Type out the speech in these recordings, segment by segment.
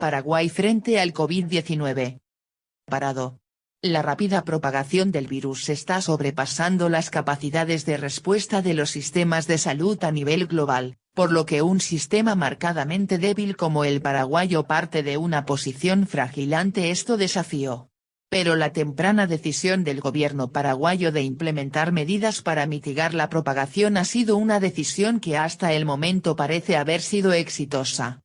Paraguay frente al COVID-19. Parado. La rápida propagación del virus está sobrepasando las capacidades de respuesta de los sistemas de salud a nivel global, por lo que un sistema marcadamente débil como el paraguayo parte de una posición frágil ante este desafío. Pero la temprana decisión del gobierno paraguayo de implementar medidas para mitigar la propagación ha sido una decisión que hasta el momento parece haber sido exitosa.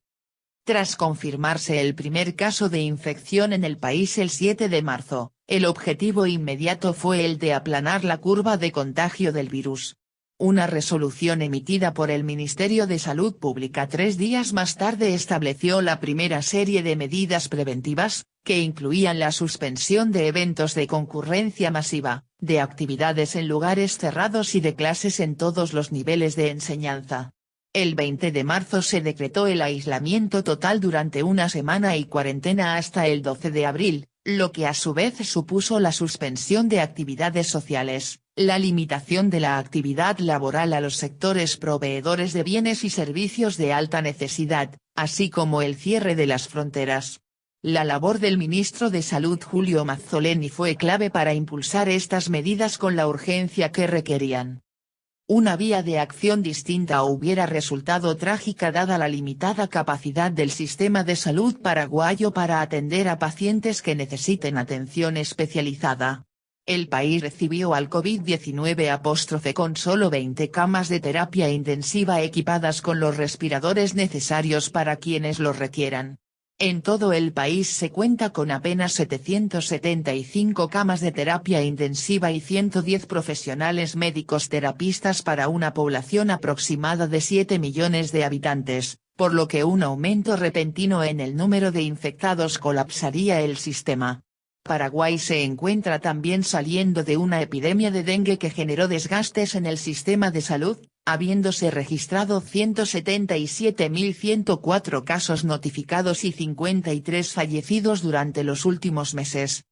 Tras confirmarse el primer caso de infección en el país el 7 de marzo, el objetivo inmediato fue el de aplanar la curva de contagio del virus. Una resolución emitida por el Ministerio de Salud Pública 3 días más tarde estableció la primera serie de medidas preventivas, que incluían la suspensión de eventos de concurrencia masiva, de actividades en lugares cerrados y de clases en todos los niveles de enseñanza. El 20 de marzo se decretó el aislamiento total durante una semana y cuarentena hasta el 12 de abril, lo que a su vez supuso la suspensión de actividades sociales, la limitación de la actividad laboral a los sectores proveedores de bienes y servicios de alta necesidad, así como el cierre de las fronteras. La labor del ministro de Salud Julio Mazzoleni fue clave para impulsar estas medidas con la urgencia que requerían. Una vía de acción distinta hubiera resultado trágica dada la limitada capacidad del sistema de salud paraguayo para atender a pacientes que necesiten atención especializada. El país recibió al COVID-19 con solo 20 camas de terapia intensiva equipadas con los respiradores necesarios para quienes los requieran. En todo el país se cuenta con apenas 775 camas de terapia intensiva y 110 profesionales médicos terapistas para una población aproximada de 7 millones de habitantes, por lo que un aumento repentino en el número de infectados colapsaría el sistema. Paraguay se encuentra también saliendo de una epidemia de dengue que generó desgastes en el sistema de salud, habiéndose registrado 177.104 casos notificados y 53 fallecidos durante los últimos meses.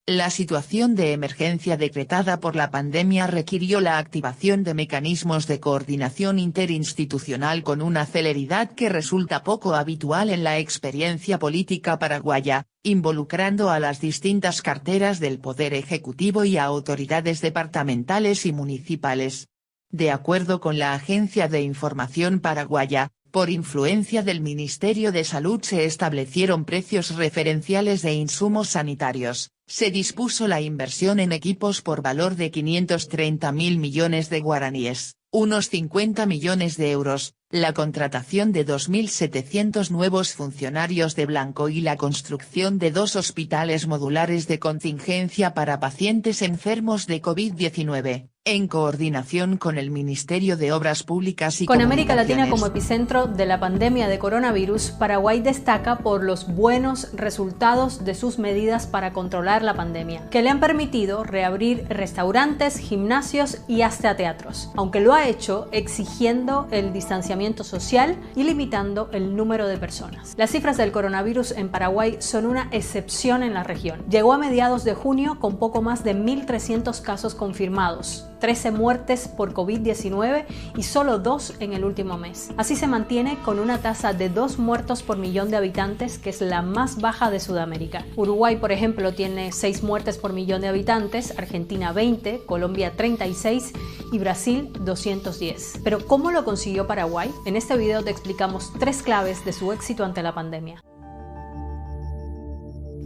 La situación de emergencia decretada por la pandemia requirió la activación de mecanismos de coordinación interinstitucional con una celeridad que resulta poco habitual en la experiencia política paraguaya, involucrando a las distintas carteras del Poder Ejecutivo y a autoridades departamentales y municipales. De acuerdo con la Agencia de Información Paraguaya, por influencia del Ministerio de Salud se establecieron precios referenciales de insumos sanitarios, se dispuso la inversión en equipos por valor de 530.000 millones de guaraníes, unos 50 millones de euros, la contratación de 2.700 nuevos funcionarios de blanco y la construcción de 2 hospitales modulares de contingencia para pacientes enfermos de COVID-19, en coordinación con el Ministerio de Obras Públicas y Con América Latina como epicentro de la pandemia de coronavirus, Paraguay destaca por los buenos resultados de sus medidas para controlar la pandemia, que le han permitido reabrir restaurantes, gimnasios y hasta teatros, aunque lo ha hecho exigiendo el distanciamiento social y limitando el número de personas. Las cifras del coronavirus en Paraguay son una excepción en la región. Llegó a mediados de junio con poco más de 1.300 casos confirmados, 13 muertes por COVID-19 y solo 2 en el último mes. Así se mantiene con una tasa de 2 muertos por millón de habitantes, que es la más baja de Sudamérica. Uruguay, por ejemplo, tiene 6 muertes por millón de habitantes, Argentina 20, Colombia 36 y Brasil 210. Pero ¿cómo lo consiguió Paraguay? En este video te explicamos 3 claves de su éxito ante la pandemia.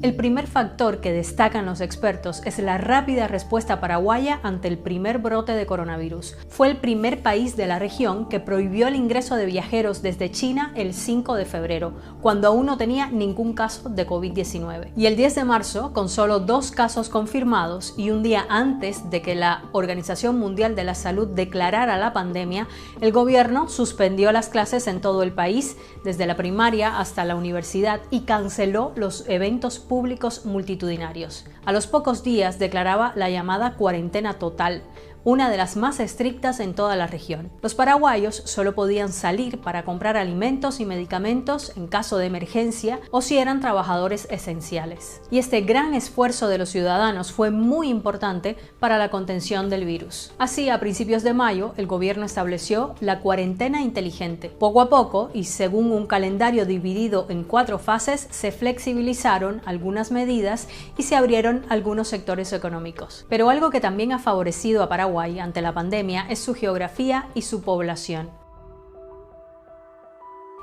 El primer factor que destacan los expertos es la rápida respuesta paraguaya ante el primer brote de coronavirus. Fue el primer país de la región que prohibió el ingreso de viajeros desde China el 5 de febrero, cuando aún no tenía ningún caso de COVID-19. Y el 10 de marzo, con solo 2 casos confirmados y un día antes de que la Organización Mundial de la Salud declarara la pandemia, el gobierno suspendió las clases en todo el país, desde la primaria hasta la universidad, y canceló los eventos públicos multitudinarios. A los pocos días declaraba la llamada cuarentena total, una de las más estrictas en toda la región. Los paraguayos solo podían salir para comprar alimentos y medicamentos en caso de emergencia o si eran trabajadores esenciales. Y este gran esfuerzo de los ciudadanos fue muy importante para la contención del virus. Así, a principios de mayo, el gobierno estableció la cuarentena inteligente. Poco a poco, y según un calendario dividido en 4 fases, se flexibilizaron algunas medidas y se abrieron algunos sectores económicos. Pero algo que también ha favorecido a Paraguay ante la pandemia es su geografía y su población.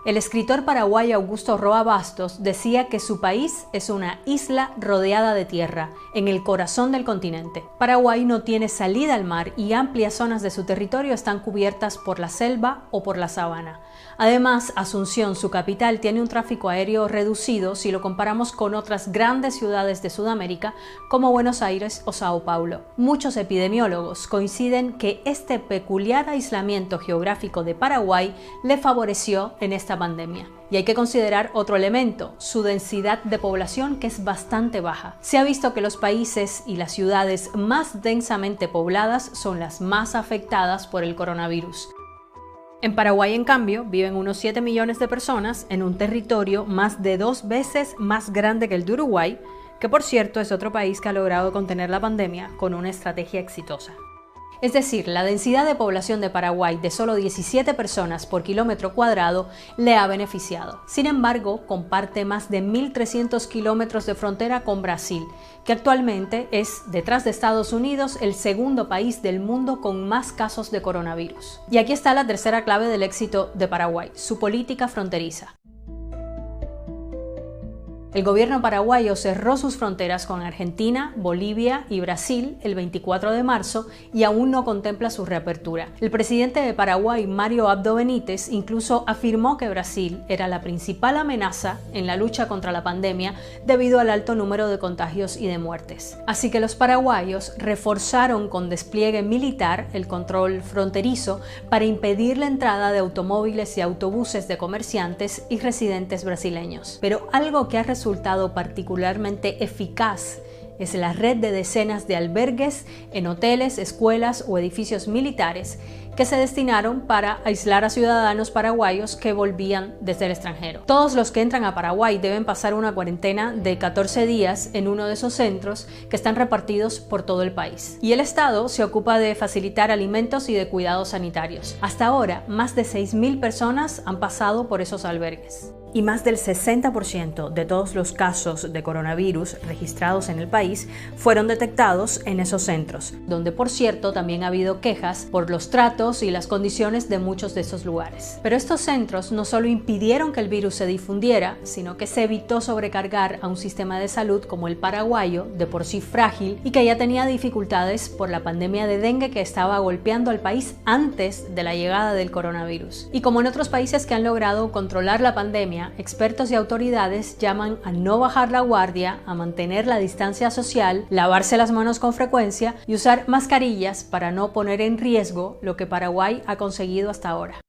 El escritor paraguayo Augusto Roa Bastos decía que su país es una isla rodeada de tierra, en el corazón del continente. Paraguay no tiene salida al mar y amplias zonas de su territorio están cubiertas por la selva o por la sabana. Además, Asunción, su capital, tiene un tráfico aéreo reducido si lo comparamos con otras grandes ciudades de Sudamérica como Buenos Aires o Sao Paulo. Muchos epidemiólogos coinciden que este peculiar aislamiento geográfico de Paraguay le favoreció en esta pandemia. Y hay que considerar otro elemento, su densidad de población, que es bastante baja. Se ha visto que los países y las ciudades más densamente pobladas son las más afectadas por el coronavirus. En Paraguay, en cambio, viven unos 7 millones de personas en un territorio más de 2 veces más grande que el de Uruguay, que por cierto es otro país que ha logrado contener la pandemia con una estrategia exitosa. Es decir, la densidad de población de Paraguay de solo 17 personas por kilómetro cuadrado le ha beneficiado. Sin embargo, comparte más de 1.300 kilómetros de frontera con Brasil, que actualmente es, detrás de Estados Unidos, el segundo país del mundo con más casos de coronavirus. Y aquí está la tercera clave del éxito de Paraguay, su política fronteriza. El gobierno paraguayo cerró sus fronteras con Argentina, Bolivia y Brasil el 24 de marzo y aún no contempla su reapertura. El presidente de Paraguay, Mario Abdo Benítez, incluso afirmó que Brasil era la principal amenaza en la lucha contra la pandemia debido al alto número de contagios y de muertes. Así que los paraguayos reforzaron con despliegue militar el control fronterizo para impedir la entrada de automóviles y autobuses de comerciantes y residentes brasileños. Pero algo que ha resultado particularmente eficaz es la red de decenas de albergues en hoteles, escuelas o edificios militares que se destinaron para aislar a ciudadanos paraguayos que volvían desde el extranjero. Todos los que entran a Paraguay deben pasar una cuarentena de 14 días en uno de esos centros que están repartidos por todo el país. Y el Estado se ocupa de facilitar alimentos y de cuidados sanitarios. Hasta ahora, más de 6.000 personas han pasado por esos albergues. Y más del 60% de todos los casos de coronavirus registrados en el país fueron detectados en esos centros, donde por cierto también ha habido quejas por los tratos y las condiciones de muchos de esos lugares. Pero estos centros no solo impidieron que el virus se difundiera, sino que se evitó sobrecargar a un sistema de salud como el paraguayo, de por sí frágil y que ya tenía dificultades por la pandemia de dengue que estaba golpeando al país antes de la llegada del coronavirus. Y como en otros países que han logrado controlar la pandemia, expertos y autoridades llaman a no bajar la guardia, a mantener la distancia social, lavarse las manos con frecuencia y usar mascarillas para no poner en riesgo lo que Paraguay ha conseguido hasta ahora.